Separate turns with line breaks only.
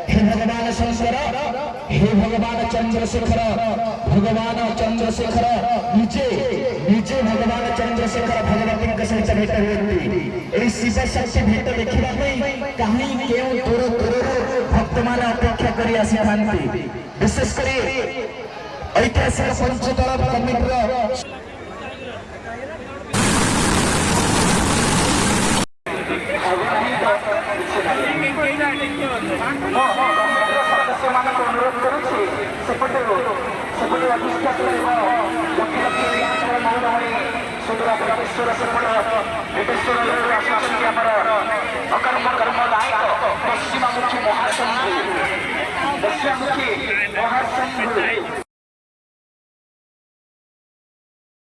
हे भगवान शंकर, हे भगवान चंद्रशेखर, भगवान चंद्रशेखर निजे निजे भगवान चंद्रशेखर भगवती सहित भेट हुए शिव शक्ति भेट देखा कहीं क्यों दूर दूर भक्त मान अपेक्षा कर विशेषकर ऐतिहासिक पंचतल कमिटर सदस्य मान अनुरोध करुच्छे सेपटे अधिष्ठात लक्ष मौदारी सुंदर ब्रह्मेश्वर सेपट भेटेश्वर आश्वासन अकर्म कर्म